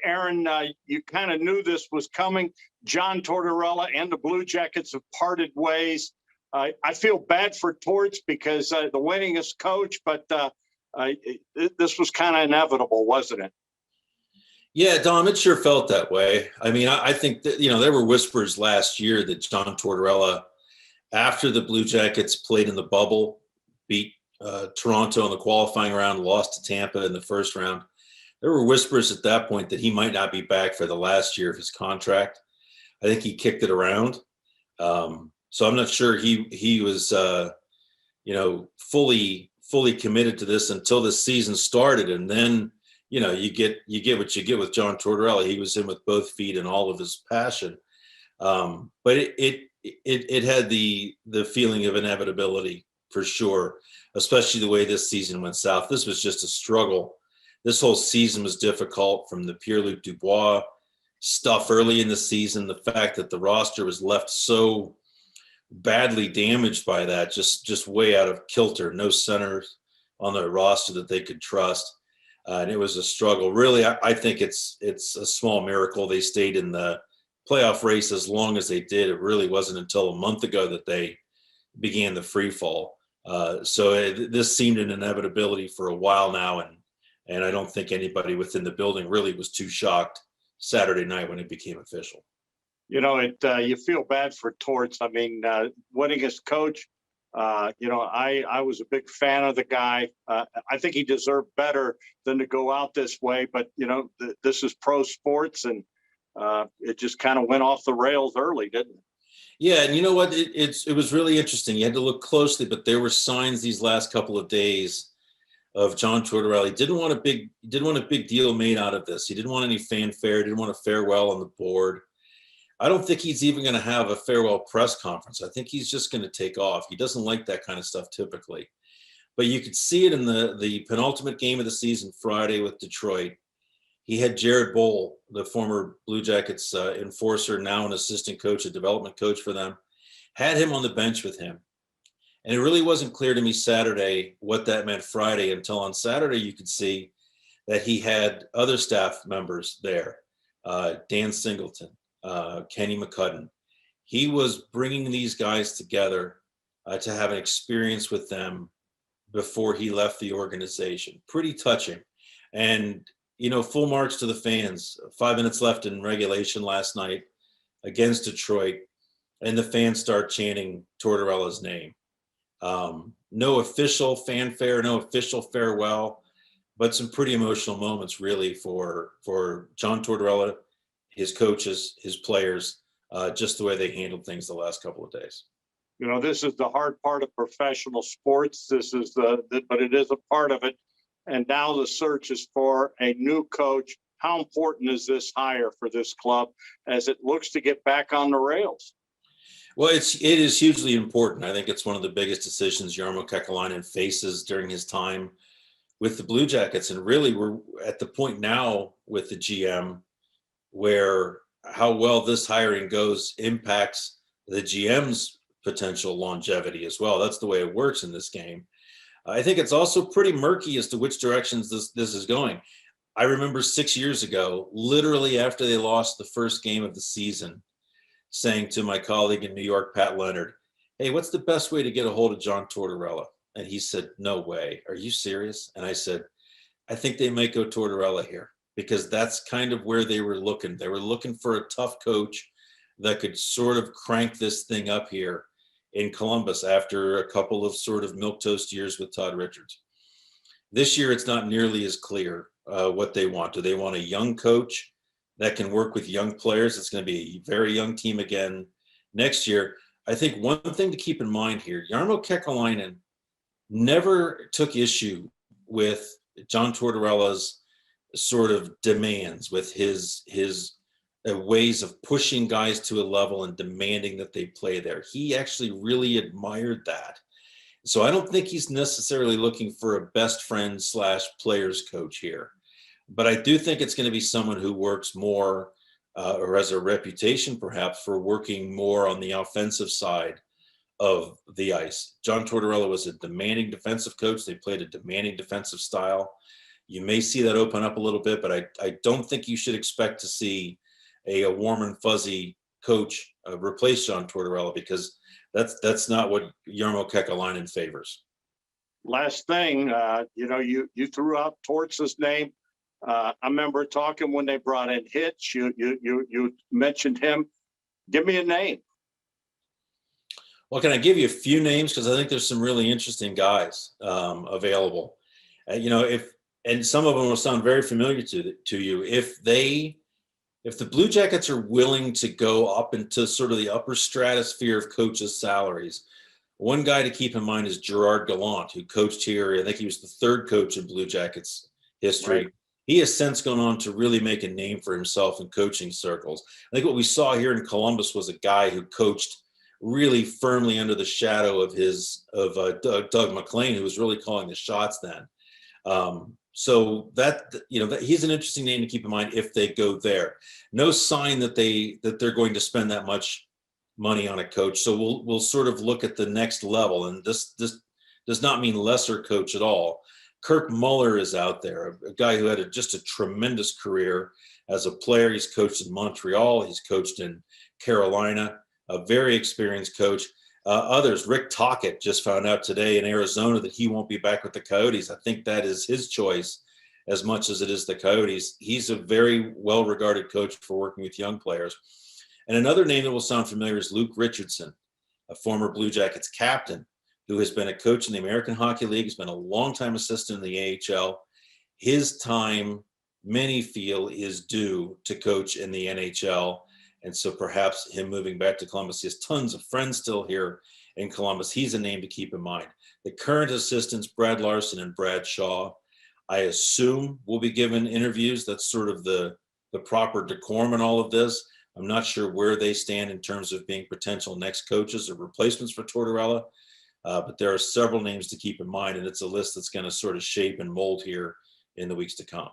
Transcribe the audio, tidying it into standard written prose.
Aaron, you kind of knew this was coming. John Tortorella and the Blue Jackets have parted ways. I feel bad for Torts because the winningest coach, but this was kind of inevitable, wasn't it? Yeah, Dom, it sure felt that way. I mean, I think that, there were whispers last year that John Tortorella, after the Blue Jackets played in the bubble, beat Toronto in the qualifying round, lost to Tampa in the first round. There were whispers at that point that he might not be back for the last year of his contract. I think he kicked it around. So I'm not sure he was, fully committed to this until the season started. And then, you get what you get with John Tortorella. He was in with both feet and all of his passion. But it had the feeling of inevitability for sure, especially the way this season went south. This was just a struggle. This whole season was difficult, from the Pierre-Luc Dubois stuff early in the season, the fact that the roster was left so badly damaged by that, just way out of kilter, no centers on the roster that they could trust. And it was a struggle. Really, I think it's a small miracle they stayed in the playoff race as long as they did. It really wasn't until a month ago that they began the free fall. So this seemed an inevitability for a while now, and I don't think anybody within the building really was too shocked Saturday night when it became official. You feel bad for Torts. I mean, winningest coach. I was a big fan of the guy. I think he deserved better than to go out this way. But this is pro sports, and it just kind of went off the rails early, didn't it? Yeah, and you know what? It was really interesting. You had to look closely, but there were signs these last couple of days of John Tortorella. He didn't want a big deal made out of this. He didn't want any fanfare. Didn't want a farewell on the board. I don't think he's even going to have a farewell press conference. I think he's just going to take off. He doesn't like that kind of stuff typically. But you could see it in the penultimate game of the season Friday with Detroit. He had Jared Bowl, the former Blue Jackets enforcer, now an assistant coach, a development coach for them, had him on the bench with him. And it really wasn't clear to me Saturday what that meant Friday, until on Saturday you could see that he had other staff members there, Dan Singleton, Kenny McCudden. He was bringing these guys together to have an experience with them before he left the organization. Pretty touching. And, full marks to the fans. 5 minutes left in regulation last night against Detroit, and the fans start chanting Tortorella's name. No official fanfare, no official farewell, but some pretty emotional moments really for John Tortorella, his coaches, his players, just the way they handled things the last couple of days. This is the hard part of professional sports. This is but it is a part of it. And now the search is for a new coach. How important is this hire for this club as it looks to get back on the rails? Well, it is hugely important. I think it's one of the biggest decisions Jarmo Kekalainen faces during his time with the Blue Jackets. And really, we're at the point now with the GM where how well this hiring goes impacts the GM's potential longevity as well. That's the way it works in this game. I think it's also pretty murky as to which directions this is going. I remember 6 years ago, literally after they lost the first game of the season, saying to my colleague in New York, Pat Leonard, "Hey, what's the best way to get a hold of John Tortorella?" And he said, "No way. Are you serious?" And I said, "I think they might go Tortorella here," because that's kind of where they were looking. They were looking for a tough coach that could sort of crank this thing up here in Columbus after a couple of sort of milquetoast years with Todd Richards. This year, it's not nearly as clear what they want. Do they want a young coach that can work with young players? It's going to be a very young team again next year. I think one thing to keep in mind here, Jarmo Kekalainen never took issue with John Tortorella's sort of demands, with his ways of pushing guys to a level and demanding that they play there. He actually really admired that. So I don't think he's necessarily looking for a best friend / players coach here. But I do think it's going to be someone who works more or has a reputation perhaps for working more on the offensive side of the ice. John Tortorella was a demanding defensive coach. They played a demanding defensive style. You may see that open up a little bit, but I don't think you should expect to see a warm and fuzzy coach replace John Tortorella, because that's not what Jarmo Kekalainen favors. Last thing, you threw out Torts' name. I remember talking when they brought in Hitch. You mentioned him. Give me a name. Well, can I give you a few names, because I think there's some really interesting guys available. And some of them will sound very familiar to you. If the Blue Jackets are willing to go up into sort of the upper stratosphere of coaches' salaries, one guy to keep in mind is Gerard Gallant, who coached here. I think he was the third coach in Blue Jackets history. Right. He has since gone on to really make a name for himself in coaching circles. I think what we saw here in Columbus was a guy who coached really firmly under the shadow of Doug McLean, who was really calling the shots then. So that he's an interesting name to keep in mind if they go there. No sign that they're going to spend that much money on a coach. So we'll sort of look at the next level, and this does not mean lesser coach at all. Kirk Muller is out there, a guy who had just a tremendous career as a player. He's coached in Montreal. He's coached in Carolina, a very experienced coach. Others, Rick Tocchet just found out today in Arizona that he won't be back with the Coyotes. I think that is his choice as much as it is the Coyotes. He's a very well-regarded coach for working with young players. And another name that will sound familiar is Luke Richardson, a former Blue Jackets captain who has been a coach in the American Hockey League. He's been a longtime assistant in the AHL. His time, many feel, is due to coach in the NHL. And so perhaps him moving back to Columbus, he has tons of friends still here in Columbus. He's a name to keep in mind. The current assistants, Brad Larson and Brad Shaw, I assume will be given interviews. That's sort of the proper decorum in all of this. I'm not sure where they stand in terms of being potential next coaches or replacements for Tortorella, but there are several names to keep in mind, and it's a list that's going to sort of shape and mold here in the weeks to come.